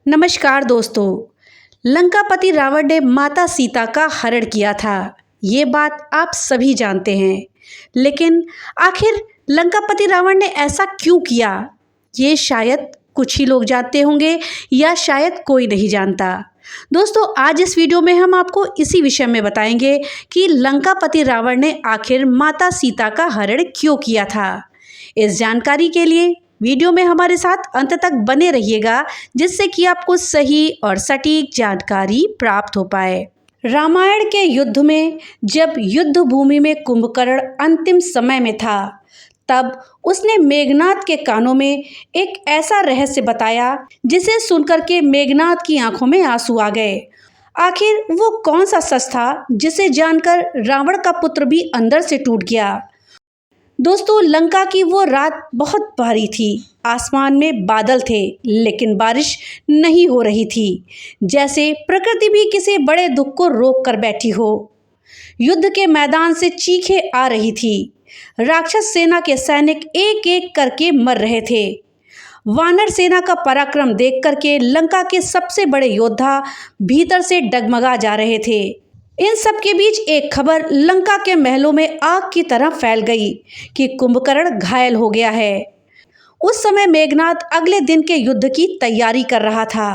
नमस्कार दोस्तों। लंकापति रावण ने माता सीता का हरण किया था, ये बात आप सभी जानते हैं। लेकिन आखिर लंकापति रावण ने ऐसा क्यों किया, ये शायद कुछ ही लोग जानते होंगे या शायद कोई नहीं जानता। दोस्तों, आज इस वीडियो में हम आपको इसी विषय में बताएंगे कि लंकापति रावण ने आखिर माता सीता का हरण क्यों किया था। इस जानकारी के लिए वीडियो में हमारे साथ अंत तक बने रहिएगा, जिससे कि आपको सही और सटीक जानकारी प्राप्त हो पाए। रामायण के युद्ध में जब युद्ध भूमि में कुंभकर्ण अंतिम समय में था, तब उसने मेघनाद के कानों में एक ऐसा रहस्य बताया जिसे सुनकर के मेघनाद की आंखों में आंसू आ गए। आखिर वो कौन सा सच था जिसे जानकर रावण का पुत्र भी अंदर से टूट गया। दोस्तों, लंका की वो रात बहुत भारी थी। आसमान में बादल थे, लेकिन बारिश नहीं हो रही थी, जैसे प्रकृति भी किसी बड़े दुख को रोक कर बैठी हो। युद्ध के मैदान से चीखें आ रही थी। राक्षस सेना के सैनिक एक एक करके मर रहे थे। वानर सेना का पराक्रम देख करके लंका के सबसे बड़े योद्धा भीतर से डगमगा जा रहे थे। इन सब के बीच एक खबर लंका के महलों में आग की तरह फैल गई कि कुंभकर्ण घायल हो गया है। उस समय मेघनाद अगले दिन के युद्ध की तैयारी कर रहा था।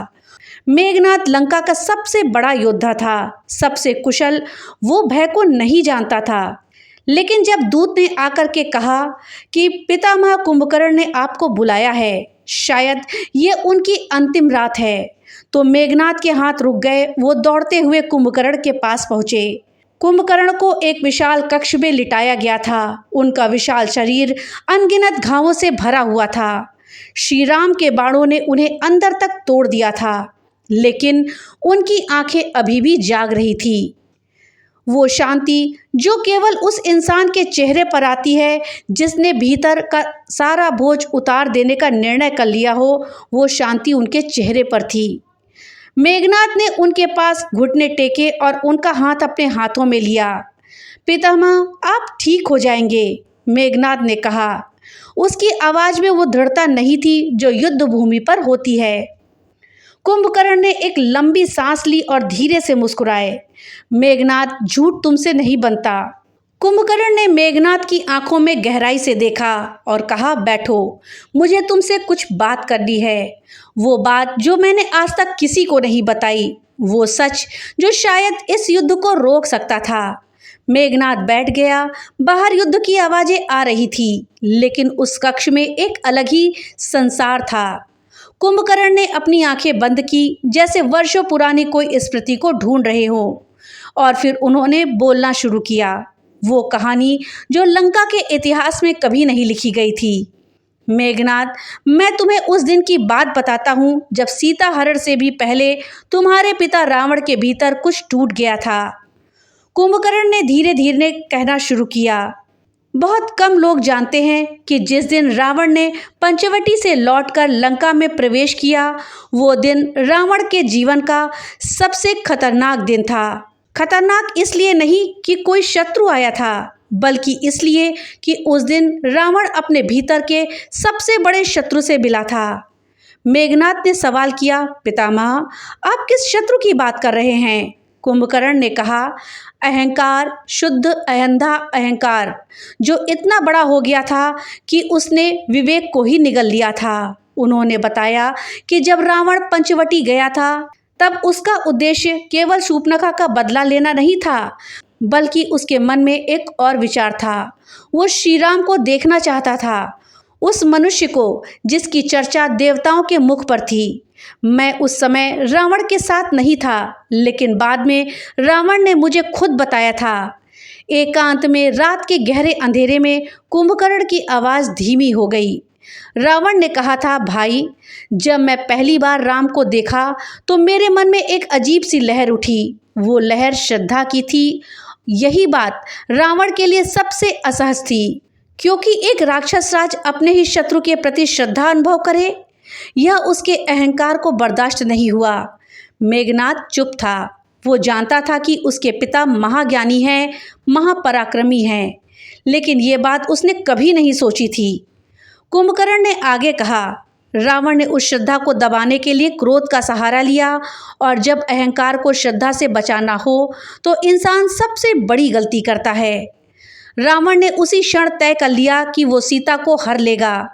मेघनाद लंका का सबसे बड़ा योद्धा था, सबसे कुशल। वो भय को नहीं जानता था। लेकिन जब दूत ने आकर के कहा कि पितामह कुंभकर्ण ने आपको बुलाया है, शायद ये उनकी अंतिम रात है, तो मेघनाद के हाथ रुक गए। वो दौड़ते हुए कुंभकर्ण के पास पहुंचे। कुंभकर्ण को एक विशाल कक्ष में लिटाया गया था। उनका विशाल शरीर अनगिनत घावों से भरा हुआ था। श्री राम के बाणों ने उन्हें अंदर तक तोड़ दिया था, लेकिन उनकी आंखें अभी भी जाग रही थी। वो शांति जो केवल उस इंसान के चेहरे पर आती है जिसने भीतर का सारा बोझ उतार देने का निर्णय कर लिया हो, वो शांति उनके चेहरे पर थी। मेघनाद ने उनके पास घुटने टेके और उनका हाथ अपने हाथों में लिया। पितामह, आप ठीक हो जाएंगे, मेघनाद ने कहा। उसकी आवाज़ में वो दृढ़ता नहीं थी जो युद्ध भूमि पर होती है। कुंभकर्ण ने एक लंबी सांस ली और धीरे से मुस्कुराए। मेघनाद, झूठ तुमसे नहीं बनता। कुंभकर्ण ने मेघनाद की आंखों में गहराई से देखा और कहा, बैठो, मुझे तुमसे कुछ बात करनी है। वो बात जो मैंने आज तक किसी को नहीं बताई, वो सच जो शायद इस युद्ध को रोक सकता था। मेघनाद बैठ गया। बाहर युद्ध की आवाजें आ रही थी, लेकिन उस कक्ष में एक अलग ही संसार था। कुंभकर्ण ने अपनी आंखें बंद की, जैसे वर्षों पुरानी कोई स्मृति को ढूंढ रहे हो, और फिर उन्होंने बोलना शुरू किया। वो कहानी जो लंका के इतिहास में कभी नहीं लिखी गई थी। मेघनाद, मैं तुम्हें उस दिन की बात बताता हूँ जब सीता हरण से भी पहले तुम्हारे पिता रावण के भीतर कुछ टूट गया था। कुंभकर्ण ने धीरे धीरे कहना शुरू किया। बहुत कम लोग जानते हैं कि जिस दिन रावण ने पंचवटी से लौटकर लंका में प्रवेश किया, वो दिन रावण के जीवन का सबसे खतरनाक दिन था। खतरनाक इसलिए नहीं कि कोई शत्रु आया था, बल्कि इसलिए कि उस दिन रावण अपने भीतर के सबसे बड़े शत्रु से मिला था। मेघनाद ने सवाल किया, पितामह, आप किस शत्रु की बात कर रहे हैं? कुंभकर्ण ने कहा, अहंकार, शुद्ध अंधा अहंकार, जो इतना बड़ा हो गया था कि उसने विवेक को ही निगल लिया था। उन्होंने बताया कि जब रावण पंचवटी गया था, तब उसका उद्देश्य केवल शूर्पणखा का बदला लेना नहीं था, बल्कि उसके मन में एक और विचार था। वो श्री राम को देखना चाहता था, उस मनुष्य को जिसकी चर्चा देवताओं के मुख पर थी। मैं उस समय रावण के साथ नहीं था, लेकिन बाद में रावण ने मुझे खुद बताया था। एकांत में रात के गहरे अंधेरे में कुंभकर्ण की आवाज़ धीमी हो गई। रावण ने कहा था, भाई, जब मैं पहली बार राम को देखा तो मेरे मन में एक अजीब सी लहर उठी। वो लहर श्रद्धा की थी। यही बात रावण के लिए सबसे असहज थी, क्योंकि एक राक्षस राज अपने ही शत्रु के प्रति श्रद्धा अनुभव करे, यह उसके अहंकार को बर्दाश्त नहीं हुआ। मेघनाद चुप था। वो जानता था कि उसके पिता महाज्ञानी हैं, महापराक्रमी हैं, लेकिन ये बात उसने कभी नहीं सोची थी। कुंभकर्ण ने आगे कहा, रावण ने उस श्रद्धा को दबाने के लिए क्रोध का सहारा लिया, और जब अहंकार को श्रद्धा से बचाना हो तो इंसान सबसे बड़ी गलती करता है। रावण ने उसी क्षण तय कर लिया कि वो सीता को हर लेगा।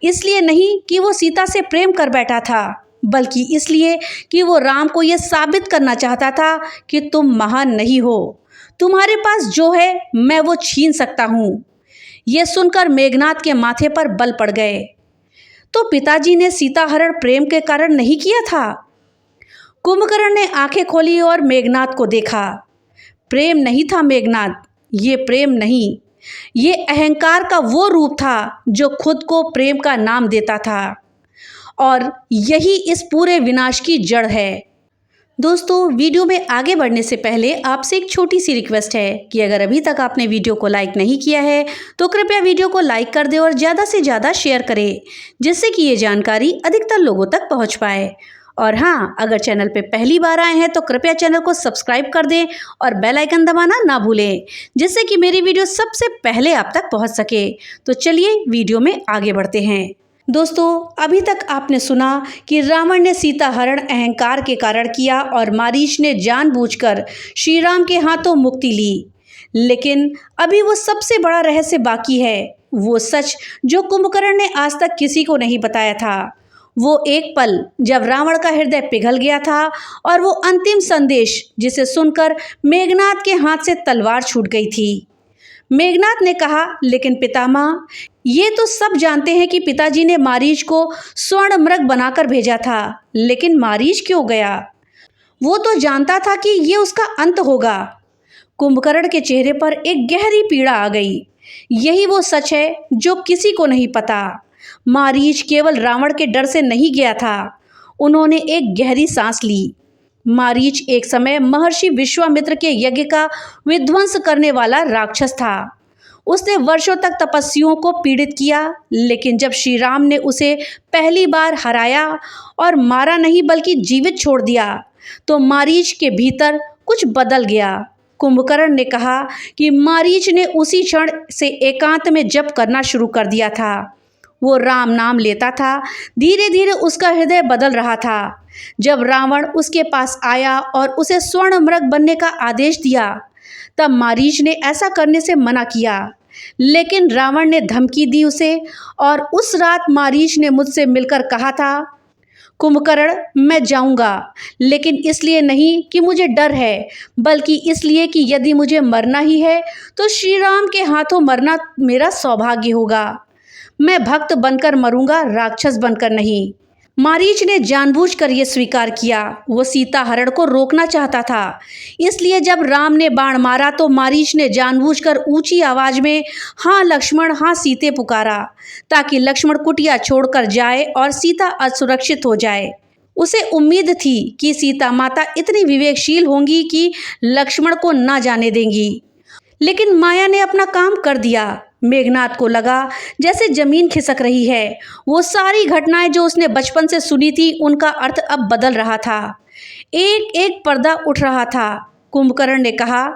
इसलिए नहीं कि वो सीता से प्रेम कर बैठा था, बल्कि इसलिए कि वो राम को ये साबित करना चाहता था कि तुम महान नहीं हो, तुम्हारे पास जो है मैं वो छीन सकता हूँ। ये सुनकर मेघनाद के माथे पर बल पड़ गए। तो पिताजी ने सीता हरण प्रेम के कारण नहीं किया था? कुंभकर्ण ने आंखें खोली और मेघनाद को देखा। प्रेम नहीं था मेघनाद, ये प्रेम नहीं, ये अहंकार का वो रूप था जो खुद को प्रेम का नाम देता था, और यही इस पूरे विनाश की जड़ है। दोस्तों, वीडियो में आगे बढ़ने से पहले आपसे एक छोटी सी रिक्वेस्ट है कि अगर अभी तक आपने वीडियो को लाइक नहीं किया है तो कृपया वीडियो को लाइक कर दें और ज़्यादा से ज़्यादा शेयर करें, जिससे कि ये जानकारी अधिकतर लोगों तक पहुंच पाए। और हाँ, अगर चैनल पे पहली बार आए हैं तो कृपया चैनल को सब्सक्राइब कर दें और बेल आइकन दबाना ना भूलें, जिससे कि मेरी वीडियो सबसे पहले आप तक पहुंच सके। तो चलिए वीडियो में आगे बढ़ते हैं। दोस्तों, अभी तक आपने सुना कि रावण ने सीता हरण अहंकार के कारण किया और मारीच ने जानबूझकर श्री राम के हाथों मुक्ति ली। लेकिन अभी वो सबसे बड़ा रहस्य बाकी है, वो सच जो कुंभकर्ण ने आज तक किसी को नहीं बताया था। वो एक पल जब रावण का हृदय पिघल गया था, और वो अंतिम संदेश जिसे सुनकर मेघनाद के हाथ से तलवार छूट गई थी। मेघनाद ने कहा, लेकिन पितामह, ये तो सब जानते हैं कि पिताजी ने मारीच को स्वर्ण मृग बनाकर भेजा था, लेकिन मारीच क्यों गया? वो तो जानता था कि ये उसका अंत होगा। कुंभकर्ण के चेहरे पर एक गहरी पीड़ा आ गई। यही वो सच है जो किसी को नहीं पता। मारीच केवल रावण के डर से नहीं गया था, उन्होंने एक गहरी सांस ली। मारीच एक समय महर्षि विश्वामित्र के यज्ञ का विध्वंस करने वाला राक्षस था। उसने वर्षों तक तपस्वियों को पीड़ित किया, लेकिन जब श्री राम ने उसे पहली बार हराया और मारा नहीं बल्कि जीवित छोड़ दिया, तो मारीच के भीतर कुछ बदल गया। कुंभकर्ण ने कहा कि मारीच ने उसी क्षण से एकांत में जप करना शुरू कर दिया था। वो राम नाम लेता था। धीरे धीरे उसका हृदय बदल रहा था। जब रावण उसके पास आया और उसे स्वर्ण मृग बनने का आदेश दिया, तब मारीच ने ऐसा करने से मना किया, लेकिन रावण ने धमकी दी उसे, और उस रात मारीच ने मुझसे मिलकर कहा था, कुंभकर्ण, मैं जाऊंगा, लेकिन इसलिए नहीं कि मुझे डर है, बल्कि इसलिए कि यदि मुझे मरना ही है तो श्री राम के हाथों मरना मेरा सौभाग्य होगा। मैं भक्त बनकर मरूंगा, राक्षस बनकर नहीं। मारीच ने जानबूझकर यह स्वीकार किया। वो सीता हरण को रोकना चाहता था। इसलिए जब राम ने बाण मारा तो मारीच ने जानबूझकर ऊंची आवाज में हाँ लक्ष्मण, हाँ सीते पुकारा, ताकि लक्ष्मण कुटिया छोड़कर जाए और सीता असुरक्षित हो जाए। उसे उम्मीद थी कि सीता माता इतनी विवेकशील होंगी कि लक्ष्मण को ना जाने देंगी, लेकिन माया ने अपना काम कर दिया। मेघनाद को लगा जैसे जमीन खिसक रही है। वो सारी घटनाएं जो उसने बचपन से सुनी थी, उनका अर्थ अब बदल रहा था। एक एक पर्दा उठ रहा था। कुंभकर्ण ने कहा,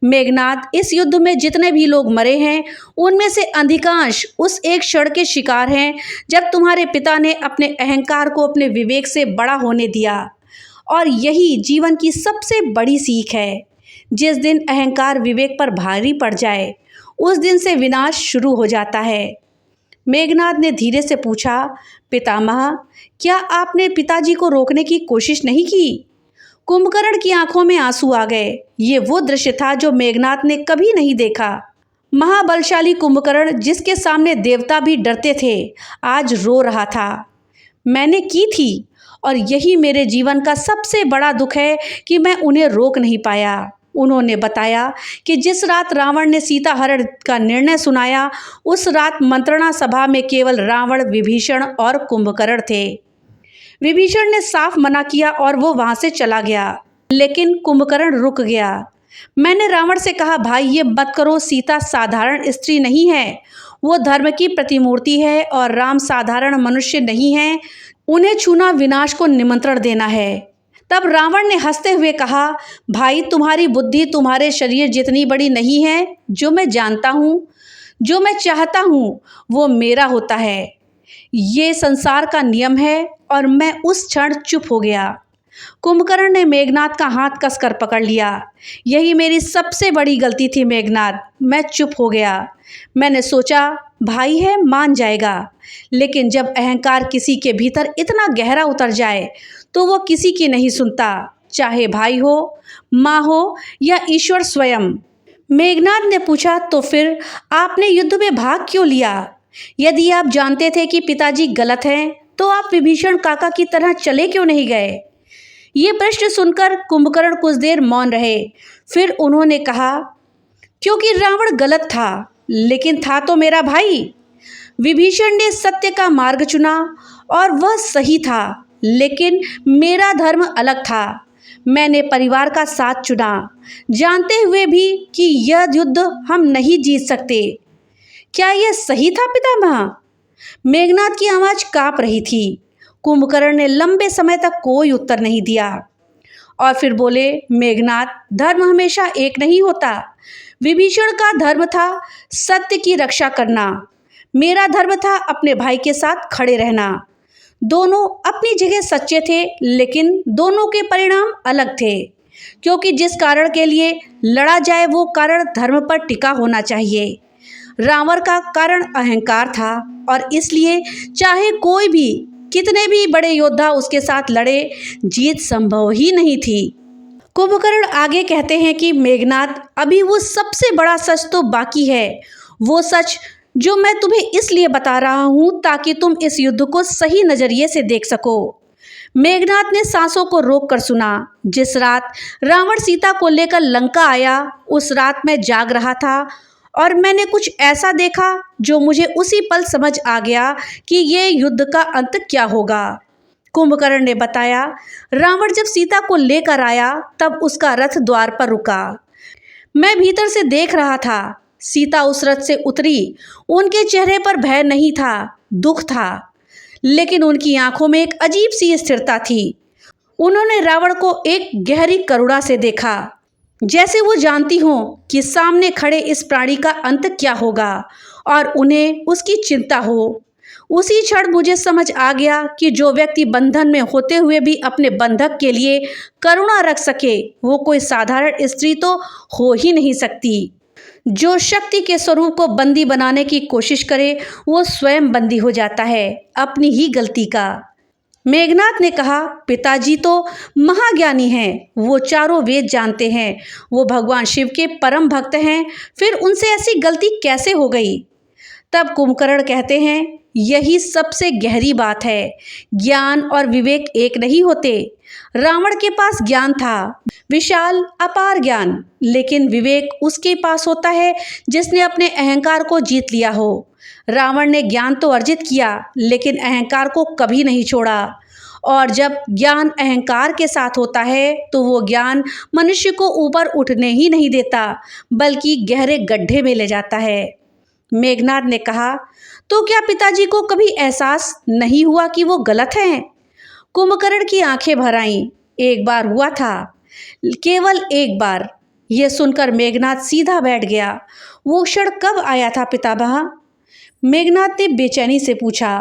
मेघनाद, इस युद्ध में जितने भी लोग मरे हैं, उनमें से अधिकांश उस एक क्षण के शिकार हैं जब तुम्हारे पिता ने अपने अहंकार को अपने विवेक से बड़ा होने दिया। और यही जीवन की सबसे बड़ी सीख है। जिस दिन अहंकार विवेक पर भारी पड़ जाए, उस दिन से विनाश शुरू हो जाता है। मेघनाद ने धीरे से पूछा, पितामह, क्या आपने पिताजी को रोकने की कोशिश नहीं की? कुंभकर्ण की आंखों में आंसू आ गए। ये वो दृश्य था जो मेघनाद ने कभी नहीं देखा। महाबलशाली कुंभकर्ण, जिसके सामने देवता भी डरते थे, आज रो रहा था। मैंने की थी, और यही मेरे जीवन का सबसे बड़ा दुख है कि मैं उन्हें रोक नहीं पाया। उन्होंने बताया कि जिस रात रावण ने सीता हरण का निर्णय सुनाया, उस रात मंत्रणा सभा में केवल रावण, विभीषण और कुंभकर्ण थे। विभीषण ने साफ मना किया और वो वहां से चला गया, लेकिन कुंभकर्ण रुक गया। मैंने रावण से कहा, भाई ये मत करो, सीता साधारण स्त्री नहीं है, वो धर्म की प्रतिमूर्ति है, और राम साधारण मनुष्य नहीं है, उन्हें छूना विनाश को निमंत्रण देना है। तब रावण ने हंसते हुए कहा, भाई तुम्हारी बुद्धि तुम्हारे शरीर जितनी बड़ी नहीं है। जो मैं जानता हूँ, जो मैं चाहता हूँ, वो मेरा होता है। ये संसार का नियम है। और मैं उस क्षण चुप हो गया। कुंभकर्ण ने मेघनाद का हाथ कसकर पकड़ लिया। यही मेरी सबसे बड़ी गलती थी मेघनाद, मैं चुप हो गया। मैंने सोचा भाई है मान जाएगा, लेकिन जब अहंकार किसी के भीतर इतना गहरा उतर जाए तो वो किसी की नहीं सुनता, चाहे भाई हो, माँ हो या ईश्वर स्वयं। मेघनाद ने पूछा, तो फिर आपने युद्ध में भाग क्यों लिया? यदि आप जानते थे कि पिताजी गलत हैं तो आप विभीषण काका की तरह चले क्यों नहीं गए? ये प्रश्न सुनकर कुंभकर्ण कुछ देर मौन रहे। फिर उन्होंने कहा, क्योंकि रावण गलत था, लेकिन था तो मेरा भाई। विभीषण ने सत्य का मार्ग चुना और वह सही था, लेकिन मेरा धर्म अलग था। मैंने परिवार का साथ चुना, जानते हुए भी कि यह युद्ध हम नहीं जीत सकते। क्या यह सही था पितामह? मेघनाद की आवाज कांप रही थी। कुंभकर्ण ने लंबे समय तक कोई उत्तर नहीं दिया और फिर बोले, मेघनाद, धर्म हमेशा एक नहीं होता। विभीषण का धर्म था सत्य की रक्षा करना, मेरा धर्म था अपने भाई के साथ खड़े रहना। दोनों अपनी जगह सच्चे थे, लेकिन दोनों के परिणाम अलग थे। क्योंकि जिस कारण के लिए लड़ा जाए वो कारण धर्म पर टिका होना चाहिए। रावण का कारण अहंकार था और इसलिए चाहे कोई भी कितने भी बड़े योद्धा उसके साथ लड़े, जीत संभव ही नहीं थी। कुंभकर्ण आगे कहते हैं कि मेघनाद, अभी वो सबसे बड़ा सच तो बाकी है, वो सच जो मैं तुम्हें इसलिए बता रहा हूँ ताकि तुम इस युद्ध को सही नज़रिए से देख सको। मेघनाद ने सांसों को रोक कर सुना। जिस रात रावण सीता को लेकर लंका आया, उस रात मैं जाग रहा था और मैंने कुछ ऐसा देखा जो मुझे उसी पल समझ आ गया कि ये युद्ध का अंत क्या होगा। कुंभकर्ण ने बताया, रावण जब सीता को लेकर आया तब उसका रथ द्वार पर रुका। मैं भीतर से देख रहा था। सीता उस रथ से उतरी। उनके चेहरे पर भय नहीं था, दुख था, लेकिन उनकी आंखों में एक अजीब सी स्थिरता थी। उन्होंने रावण को एक गहरी करुणा से देखा, जैसे वो जानती हों कि सामने खड़े इस प्राणी का अंत क्या होगा और उन्हें उसकी चिंता हो। उसी क्षण मुझे समझ आ गया कि जो व्यक्ति बंधन में होते हुए भी अपने बंधक के लिए करुणा रख सके, वो कोई साधारण स्त्री तो हो ही नहीं सकती। जो शक्ति के स्वरूप को बंदी बनाने की कोशिश करे, वो स्वयं बंदी हो जाता है अपनी ही गलती का। मेघनाद ने कहा, पिताजी तो महाज्ञानी हैं, वो चारों वेद जानते हैं, वो भगवान शिव के परम भक्त हैं, फिर उनसे ऐसी गलती कैसे हो गई? तब कुंभकर्ण कहते हैं, यही सबसे गहरी बात है, ज्ञान और विवेक एक नहीं होते। रावण के पास ज्ञान था, विशाल अपार ज्ञान, लेकिन विवेक उसके पास होता है जिसने अपने अहंकार को जीत लिया हो। रावण ने ज्ञान तो अर्जित किया, लेकिन अहंकार को कभी नहीं छोड़ा। और जब ज्ञान अहंकार के साथ होता है तो वो ज्ञान मनुष्य को ऊपर उठने ही नहीं देता, बल्कि गहरे गड्ढे में ले जाता है। मेघनाद ने कहा, तो क्या पिताजी को कभी एहसास नहीं हुआ कि वो गलत हैं? कुंभकर्ण की आंखें भर आईं। एक बार हुआ था, केवल एक बार। यह सुनकर मेघनाद सीधा बैठ गया। वो क्षण कब आया था पितामह? मेघनाद ने बेचैनी से पूछा।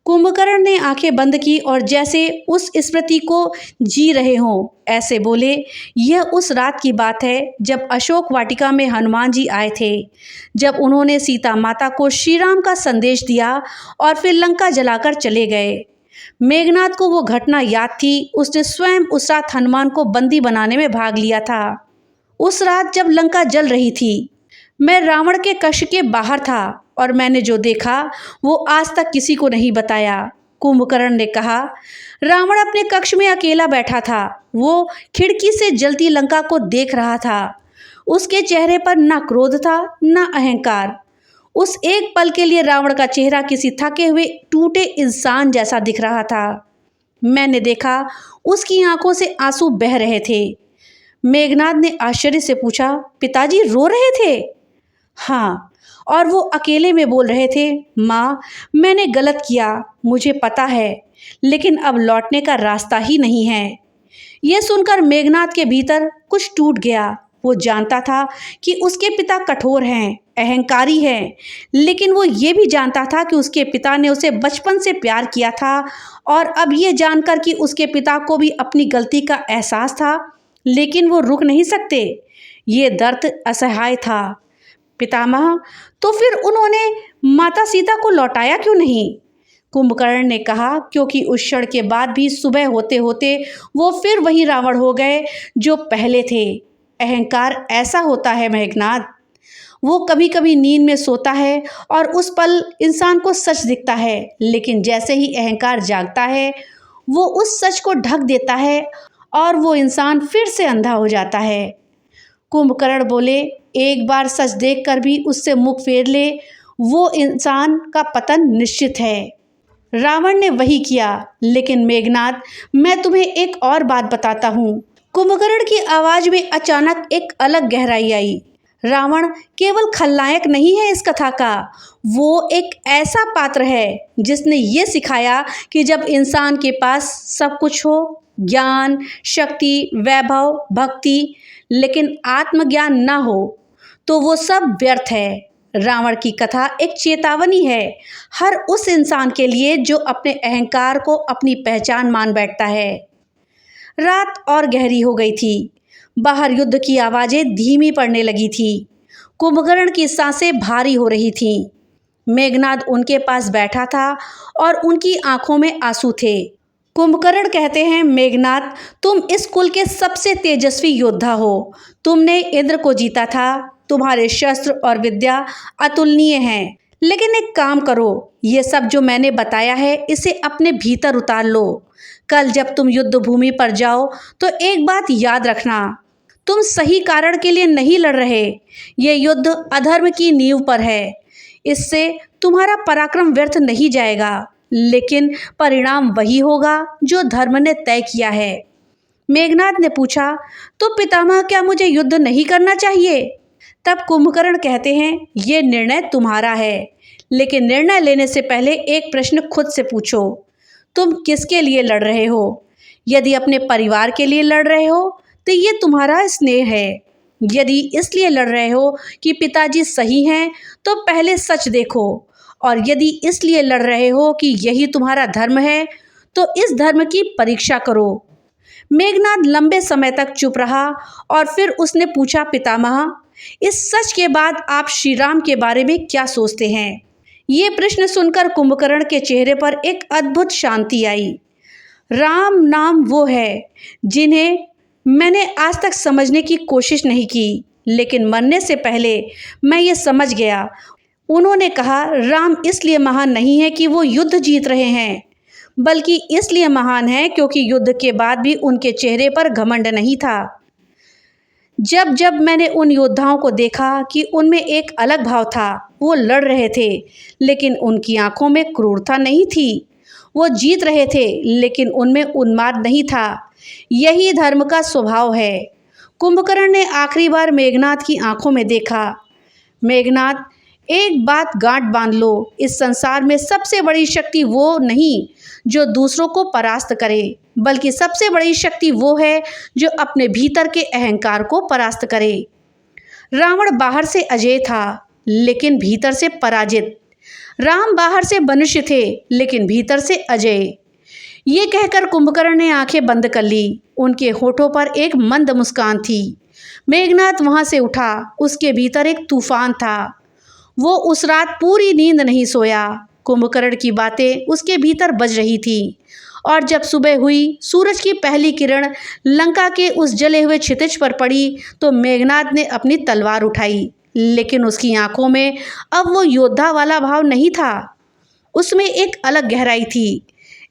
कुंभकर्ण ने आंखें बंद की और जैसे उस स्मृति को जी रहे हों ऐसे बोले, यह उस रात की बात है जब अशोक वाटिका में हनुमान जी आए थे, जब उन्होंने सीता माता को श्री राम का संदेश दिया और फिर लंका जलाकर चले गए। मेघनाद को वो घटना याद थी। उसने स्वयं उस रात हनुमान को बंदी बनाने में भाग लिया था। उस रात जब लंका जल रही थी, मैं रावण के कक्ष के बाहर था और मैंने जो देखा वो आज तक किसी को नहीं बताया। कुंभकर्ण ने कहा, रावण अपने कक्ष में अकेला बैठा था। वो खिड़की से जलती लंका को देख रहा था। उसके चेहरे पर न क्रोध था न अहंकार। उस एक पल के लिए रावण का चेहरा किसी थके हुए टूटे इंसान जैसा दिख रहा था। मैंने देखा उसकी आंखों से आंसू बह रहे थे। मेघनाद ने आश्चर्य से पूछा, पिताजी रो रहे थे? हाँ, और वो अकेले में बोल रहे थे, माँ मैंने गलत किया, मुझे पता है, लेकिन अब लौटने का रास्ता ही नहीं है। यह सुनकर मेघनाद के भीतर कुछ टूट गया। वो जानता था कि उसके पिता कठोर हैं, अहंकारी है, लेकिन वो ये भी जानता था कि उसके पिता ने उसे बचपन से प्यार किया था और अब ये जानकर कि उसके पिता को भी अपनी गलती का एहसास था, लेकिन वो रुक नहीं सकते। ये दर्द असहाय था। पितामह, तो फिर उन्होंने माता सीता को लौटाया क्यों नहीं? कुंभकर्ण ने कहा, क्योंकि उस क्षण के बाद भी सुबह होते होते वो फिर वही रावण हो गए जो पहले थे। अहंकार ऐसा होता है मेघनाद, वो कभी कभी नींद में सोता है और उस पल इंसान को सच दिखता है, लेकिन जैसे ही अहंकार जागता है वो उस सच को ढक देता है और वो इंसान फिर से अंधा हो जाता है। कुंभकर्ण बोले, एक बार सच देखकर भी उससे मुख फेर ले, वो इंसान का पतन निश्चित है। रावण ने वही किया, लेकिन मेघनाद, मैं तुम्हें एक और बात बताता हूँ। कुंभकर्ण की आवाज में अचानक एक अलग गहराई आई। रावण केवल खलनायक नहीं है इस कथा का, वो एक ऐसा पात्र है जिसने ये सिखाया कि जब इंसान के पास सब कुछ हो, ज्ञान, शक्ति, वैभव, भक्ति, लेकिन आत्मज्ञान ना हो तो वो सब व्यर्थ है। रावण की कथा एक चेतावनी है हर उस इंसान के लिए जो अपने अहंकार को अपनी पहचान मान बैठता है। रात और गहरी हो गई थी। बाहर युद्ध की आवाज़ें धीमी पड़ने लगी थी। कुंभकर्ण की सांसें भारी हो रही थीं। मेघनाद उनके पास बैठा था और उनकी आंखों में आंसू थे। कुंभकर्ण कहते हैं, मेघनाद, तुम इस कुल के सबसे तेजस्वी योद्धा हो। तुमने इंद्र को जीता था। तुम्हारे शस्त्र और विद्या अतुलनीय हैं। लेकिन एक काम करो, ये सब जो मैंने बताया है इसे अपने भीतर उतार लो। कल जब तुम युद्ध भूमि पर जाओ तो एक बात याद रखना, तुम सही कारण के लिए नहीं लड़ रहे। ये युद्ध अधर्म की नींव पर है। इससे तुम्हारा पराक्रम व्यर्थ नहीं जाएगा, लेकिन परिणाम वही होगा जो धर्म ने तय किया है। मेघनाद ने पूछा, तो पितामह, क्या मुझे युद्ध नहीं करना चाहिए? तब कुंभकर्ण कहते हैं, ये निर्णय तुम्हारा है, लेकिन निर्णय लेने से पहले एक प्रश्न खुद से पूछो, तुम किसके लिए लड़ रहे हो? यदि अपने परिवार के लिए लड़ रहे हो तो ये तुम्हारा स्नेह है। यदि इसलिए लड़ रहे हो कि पिताजी सही हैं तो पहले सच देखो, और यदि इसलिए लड़ रहे हो कि यही तुम्हारा धर्म है तो इस धर्म की परीक्षा करो। मेघनाद लंबे समय तक चुप रहा और फिर उसने पूछा, पितामह, इस सच के बाद आप श्री राम के बारे में क्या सोचते हैं? ये प्रश्न सुनकर कुंभकर्ण के चेहरे पर एक अद्भुत शांति आई। राम नाम वो है जिन्हें मैंने आज तक समझने की कोशिश नहीं की, लेकिन मरने से पहले मैं ये समझ गया। उन्होंने कहा, राम इसलिए महान नहीं है कि वो युद्ध जीत रहे हैं, बल्कि इसलिए महान है क्योंकि युद्ध के बाद भी उनके चेहरे पर घमंड नहीं था। जब जब मैंने उन योद्धाओं को देखा कि उनमें एक अलग भाव था, वो लड़ रहे थे लेकिन उनकी आंखों में क्रूरता नहीं थी। वो जीत रहे थे लेकिन उनमें उन्माद नहीं था। यही धर्म का स्वभाव है। कुंभकर्ण ने आखिरी बार मेघनाद की आंखों में देखा। मेघनाद, एक बात गांठ बांध लो, इस संसार में सबसे बड़ी शक्ति वो नहीं जो दूसरों को परास्त करे, बल्कि सबसे बड़ी शक्ति वो है जो अपने भीतर के अहंकार को परास्त करे। रावण बाहर से अजेय था लेकिन भीतर से पराजित। राम बाहर से मनुष्य थे लेकिन भीतर से अजेय। ये कहकर कुंभकर्ण ने आंखें बंद कर ली। उनके होठों पर एक मंद मुस्कान थी। मेघनाद वहां से उठा। उसके भीतर एक तूफान था। वो उस रात पूरी नींद नहीं सोया। कुंभकर्ण की बातें उसके भीतर बज रही थी। और जब सुबह हुई, सूरज की पहली किरण लंका के उस जले हुए क्षितिज पर पड़ी तो मेघनाद ने अपनी तलवार उठाई, लेकिन उसकी आंखों में अब वो योद्धा वाला भाव नहीं था। उसमें एक अलग गहराई थी,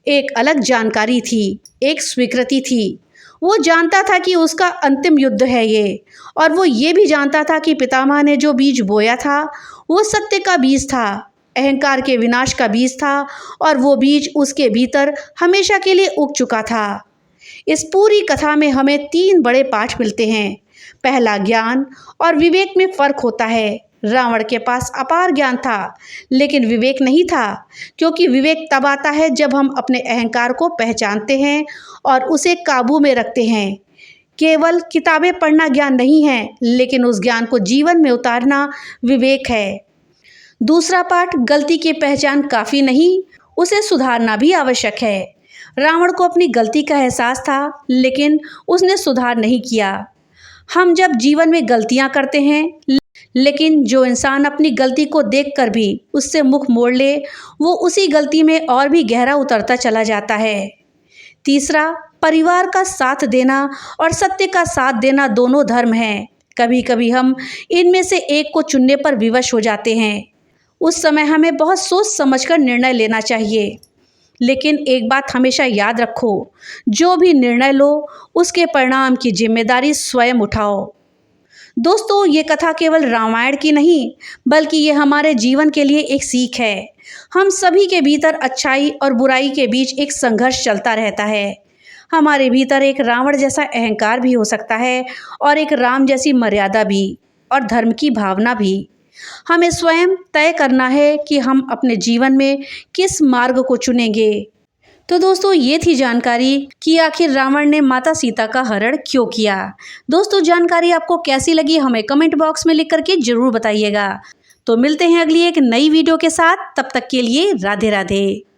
एक अलग जानकारी थी, एक स्वीकृति थी। वो जानता था कि उसका अंतिम युद्ध है ये, और वो ये भी जानता था कि पितामह ने जो बीज बोया था वो सत्य का बीज था, अहंकार के विनाश का बीज था, और वो बीज उसके भीतर हमेशा के लिए उग चुका था। इस पूरी कथा में हमें 3 बड़े पाठ मिलते हैं। पहला, ज्ञान और विवेक में फ़र्क होता है। रावण के पास अपार ज्ञान था लेकिन विवेक नहीं था, क्योंकि विवेक तब आता है जब हम अपने अहंकार को पहचानते हैं और उसे काबू में रखते हैं। केवल किताबें पढ़ना ज्ञान नहीं है, लेकिन उस ज्ञान को जीवन में उतारना विवेक है। दूसरा पाठ, गलती की पहचान काफ़ी नहीं, उसे सुधारना भी आवश्यक है। रावण को अपनी गलती का एहसास था, लेकिन उसने सुधार नहीं किया। हम जब जीवन में गलतियां करते हैं, लेकिन जो इंसान अपनी गलती को देखकर भी उससे मुख मोड़ ले, वो उसी गलती में और भी गहरा उतरता चला जाता है। तीसरा, परिवार का साथ देना और सत्य का साथ देना दोनों धर्म हैं। कभी कभी हम इनमें से एक को चुनने पर विवश हो जाते हैं। उस समय हमें बहुत सोच समझकर निर्णय लेना चाहिए। लेकिन एक बात हमेशा याद रखो, जो भी निर्णय लो उसके परिणाम की जिम्मेदारी स्वयं उठाओ। दोस्तों, ये कथा केवल रामायण की नहीं, बल्कि ये हमारे जीवन के लिए एक सीख है। हम सभी के भीतर अच्छाई और बुराई के बीच एक संघर्ष चलता रहता है। हमारे भीतर एक रावण जैसा अहंकार भी हो सकता है और एक राम जैसी मर्यादा भी और धर्म की भावना भी। हमें स्वयं तय करना है कि हम अपने जीवन में किस मार्ग को चुनेंगे। तो दोस्तों, ये थी जानकारी कि आखिर रावण ने माता सीता का हरण क्यों किया। दोस्तों, जानकारी आपको कैसी लगी हमें कमेंट बॉक्स में लिख करके जरूर बताइएगा। तो मिलते हैं अगली एक नई वीडियो के साथ, तब तक के लिए राधे राधे।